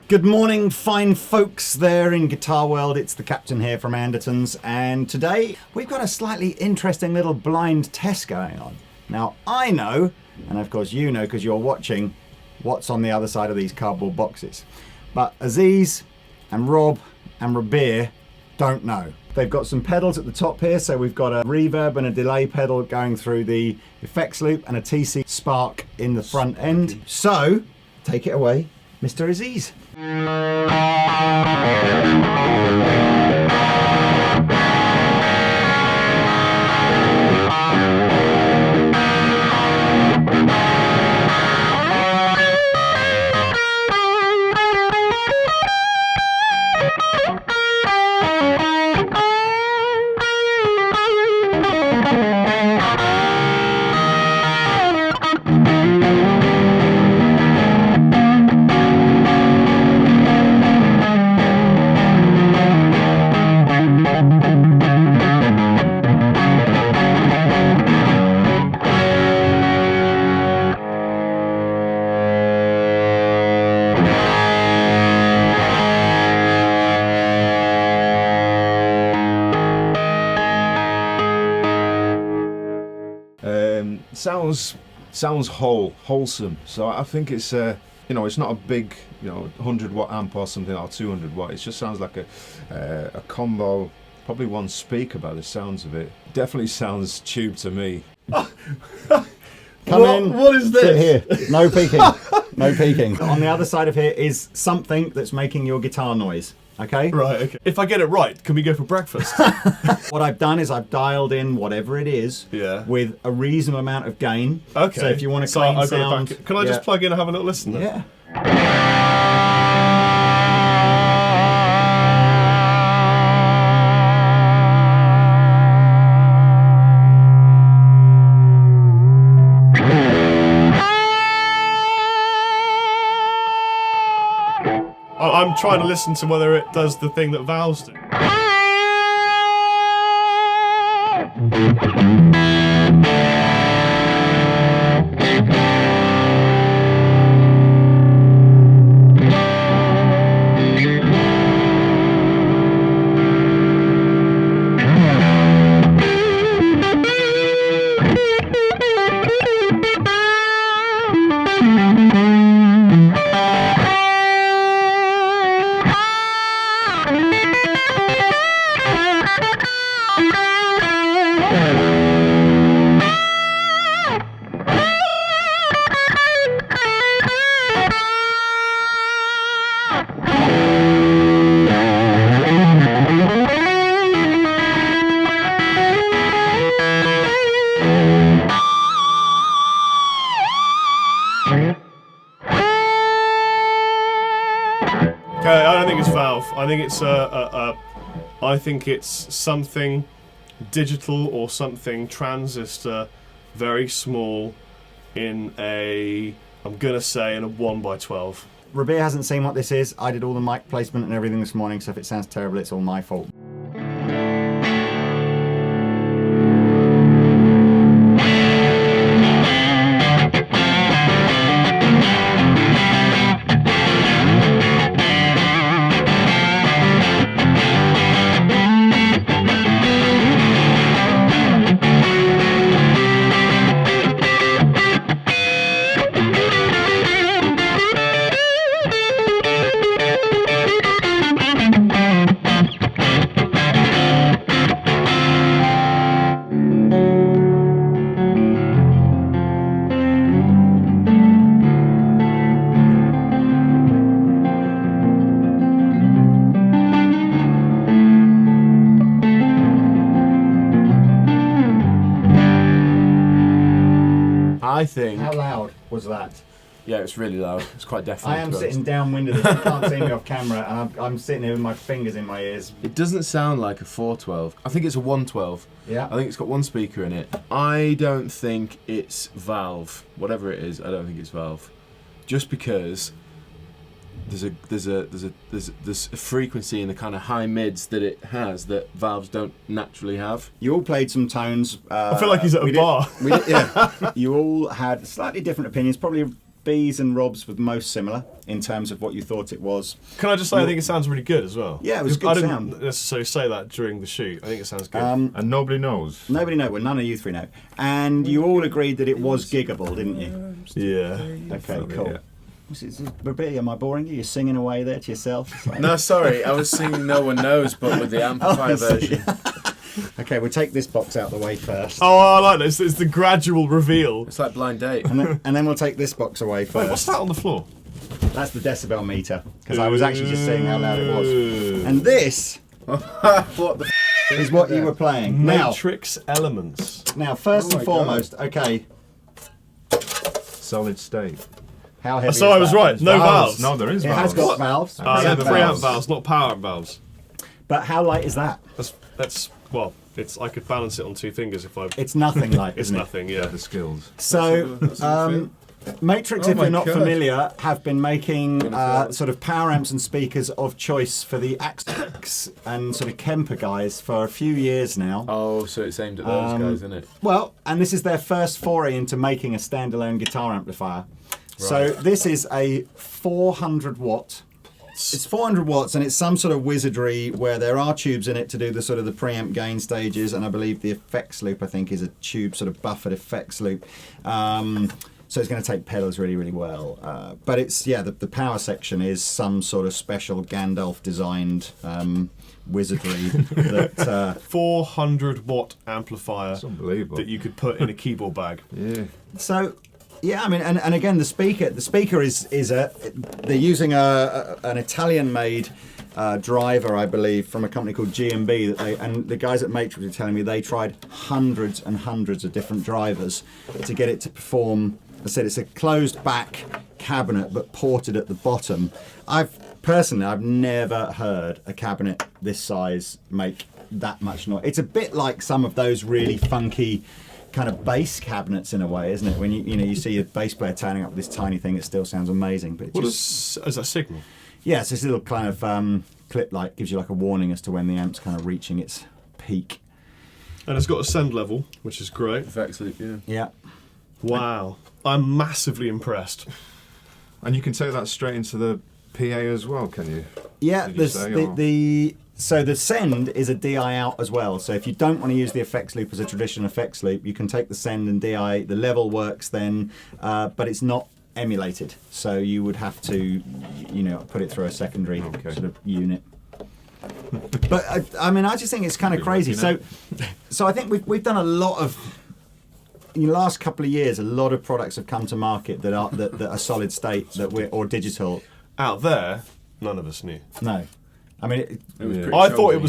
Good morning, fine folks there in Guitar World. It's the Captain here from Andertons, and today we've got a slightly interesting little blind test going on. Now, I know, and of course you know because you're watching, what's on the other side of these cardboard boxes. But Aziz and Rob and Rabir don't know. They've got some pedals at the top here, so we've got a reverb and a delay pedal going through the effects loop and a TC Spark in the front end. So, take it away, Mr. Aziz. Sounds wholesome. So I think it's it's not a big 100 watt amp or something, or 200 watt. It just sounds like a combo. Probably one speaker by the sounds of it. Definitely sounds tube to me. Come in. What is this? Sit here. No peeking. No peeking. On the other side of here is something that's making your guitar noise. Okay? Right, okay. If I get it right, can we go for breakfast? What I've done is I've dialed in whatever it is with a reasonable amount of gain. Okay. So if you want to clean sound... Can I just plug in and have a little listen then? Yeah. I'm trying to listen to whether it does the thing that valves do. I don't think it's valve. I think it's I think it's something digital or something transistor, very small, in a, I'm gonna say, in a 1x12. Rabir hasn't seen what this is. I did all the mic placement and everything this morning, so if it sounds terrible, it's all my fault. I think. How loud was that? Yeah, it's really loud. It's quite deafening. I am sitting downwind of this. You can't see me off camera, and I'm sitting here with my fingers in my ears. It doesn't sound like a 412. I think it's a 112. Yeah. I think it's got one speaker in it. I don't think it's valve. Whatever it is, I don't think it's valve. Just because there's a frequency in the kind of high mids that it has that valves don't naturally have. You all played some tones. I feel like he's at a bar. Yeah. You all had slightly different opinions, probably B's and Rob's were most similar in terms of what you thought it was. Can I just say, I think it sounds really good as well. Yeah, it was a good I sound. didn't necessarily say that during the shoot. I think it sounds good. And nobody knows. Nobody know. Well, none of you three know. And you all agreed that it was giggable, didn't you? Yeah. Okay, cool. Robbie, am I boring you? You're singing away there to yourself? It's like- No, sorry, I was singing No One Knows, but with the amplifier I see. version. Okay, we'll take this box out the way first. Oh, I like this. It's the gradual reveal. It's like Blind Date. And then we'll take this box away Wait, what's first. that on the floor? That's the decibel meter, because I was actually just seeing how loud it was. And this What the is what you were playing. Matrix Elements. Now, first Oh and my foremost, okay, Solid state. how heavy So is I was that? right. No valves. No, there is It valves. has got valves. Yeah, Preamp preamp valves, not power amp valves. But how light is that? That's well. It's I could balance it on 2 fingers if I. It's nothing light, It's isn't it? nothing. Yeah. The skills. So, Matrix, Oh if you're my not God. familiar, have been making sort of power amps and speakers of choice for the Axe and sort of Kemper guys for a few years now. Oh, so it's aimed at those guys, isn't it? Well, and this is their first foray into making a standalone guitar amplifier. So this is a 400 watt. It's 400 watts, and it's some sort of wizardry where there are tubes in it to do the sort of the preamp gain stages, and I believe the effects loop, I think, is a tube sort of buffered effects loop. So it's going to take pedals really, really well. But it's, yeah, the power section is some sort of special Gandalf designed wizardry that 400 watt amplifier It's unbelievable. that you could put in a keyboard bag. Yeah. so yeah, I mean, and again, the speaker is they're using an Italian made driver, I believe, from a company called G&B and the guys at Matrix were telling me they tried hundreds and hundreds of different drivers to get it to perform. I said it's a closed back cabinet but ported at the bottom. I've never heard a cabinet this size make that much noise. It's a bit like some of those really funky kind of bass cabinets in a way, isn't it? When you see a bass player turning up with this tiny thing, it still sounds amazing. But it What just, is that signal? yeah, it's this little kind of clip light gives you like a warning as to when the amp's kind of reaching its peak. And it's got a send level, which is great. Effects loop, yeah. Yeah. Wow. I'm massively impressed. And you can take that straight into the PA as well, can you? Yeah, Did you there's say, or- so the send is a DI out as well. So if you don't want to use the effects loop as a traditional effects loop, you can take the send and DI. The level works then, but it's not emulated. So you would have to, put it through a secondary sort of unit. But I mean, I just think it's kind of crazy. So I think we've done a lot of. In the last couple of years, a lot of products have come to market that are solid state or digital. Out there, none of us knew. No, I mean, It was Yeah. pretty I thought shocking,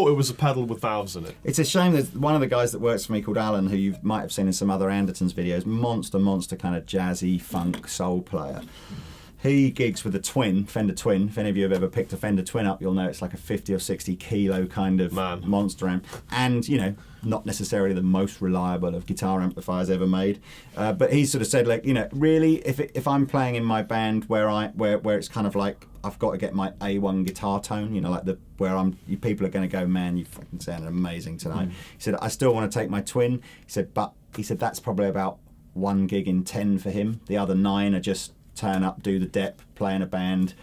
it was a pedal with valves in it. it's a shame that one of the guys that works for me called Alan, who you might have seen in some other Andertons videos, monster kind of jazzy funk soul player. He gigs with a Fender Twin. If any of you have ever picked a Fender Twin up, you'll know it's like a 50 or 60 kilo kind of Man. monster amp. And, not necessarily the most reliable of guitar amplifiers ever made. But he sort of said, like, really, if I'm playing in my band where it's kind of like I've got to get my A1 guitar tone, like people are going to go, man, you fucking sounded amazing tonight. He said, I still want to take my Twin. He said, that's probably about 1 gig in 10 for him. The other 9 are just turn up, do the dep, play in a band.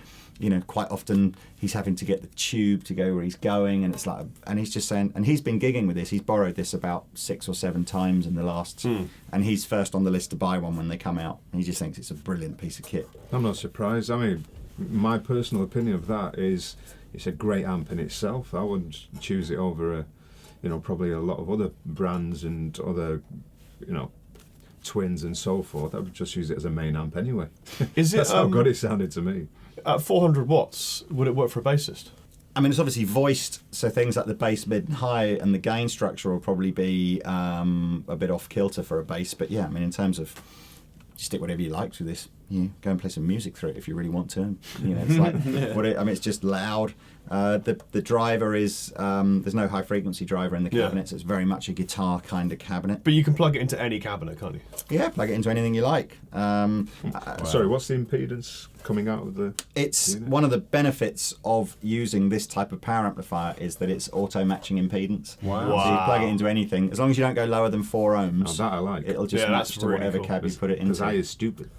Quite often he's having to get the tube to go where he's going, and it's like, and he's just saying, and he's been gigging with this. He's borrowed this about 6 or 7 times in the last, and he's first on the list to buy one when they come out. And he just thinks it's a brilliant piece of kit. I'm not surprised. I mean, my personal opinion of that is it's a great amp in itself. I wouldn't choose it over, probably a lot of other brands and other, Twins and so forth. I would just use it as a main amp anyway. Is it That's how good it sounded to me. at 400 watts? Would it work for a bassist? I mean, it's obviously voiced, so things like the bass, mid, and high, and the gain structure will probably be a bit off kilter for a bass. But yeah, I mean, in terms of stick whatever you like through this, go and play some music through it if you really want to. It's like it's just loud. The driver is there's no high frequency driver in the cabinet, so it's very much a guitar kind of cabinet. But you can plug it into any cabinet, can't you? Yeah, plug it into anything you like. Sorry, what's the impedance coming out of the... It's one of the benefits of using this type of power amplifier is that it's auto-matching impedance. Wow. So you plug it into anything, as long as you don't go lower than 4 ohms. Oh, that I like. it'll just match to really whatever cool. cab you put it Because into. I is stupid.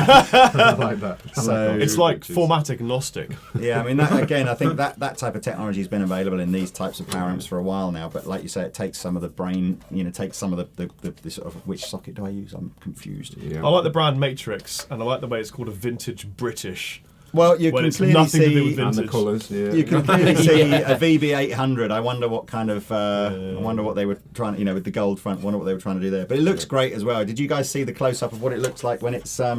I like that. I So- all It's your like pictures. format agnostic. Yeah, I mean, that, again, I think that type of technology has been available in these types of power amps for a while now. But like you say, it takes some of the brain, takes some of the sort of, which socket do I use? I'm confused. Yeah. I like the brand Matrix, and I like the way it's called a vintage British. Well, you Well, can it's clearly nothing to do with see. And the vintage. colours, yeah. You can clearly see a VB800. I wonder what kind of. I wonder what they were trying. With the gold front. I wonder what they were trying to do there. But it looks great as well. Did you guys see the close up of what it looks like when it's? Let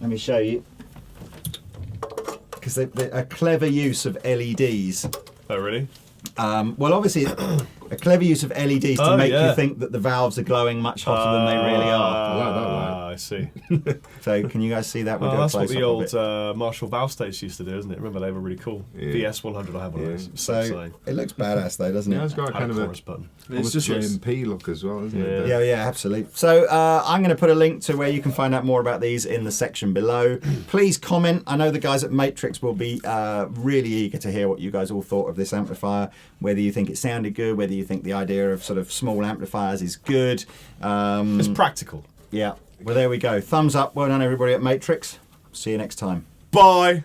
me show you. Because a clever use of LEDs. Oh, really? Well, obviously, a clever use of LEDs to Oh, make yeah. you think that the valves are glowing much hotter than they really are. I like that one. I see. So, can you guys see that? We'll do a That's what close-up the of old it. Marshall valve states used to do, isn't it? Remember, they were really cool. Yeah. The S100, I have one of those. So it looks badass, though, doesn't Yeah, it? it's got a kind of a chorus button. It's just JMP look as well, isn't it? Yeah. Yeah, absolutely. So I'm going to put a link to where you can find out more about these in the section below. Please comment. I know the guys at Matrix will be really eager to hear what you guys all thought of this amplifier, whether you think it sounded good, whether you think the idea of sort of small amplifiers is good. It's practical. Yeah. Well, there we go. Thumbs up. Well done, everybody at Matrix. See you next time. Bye!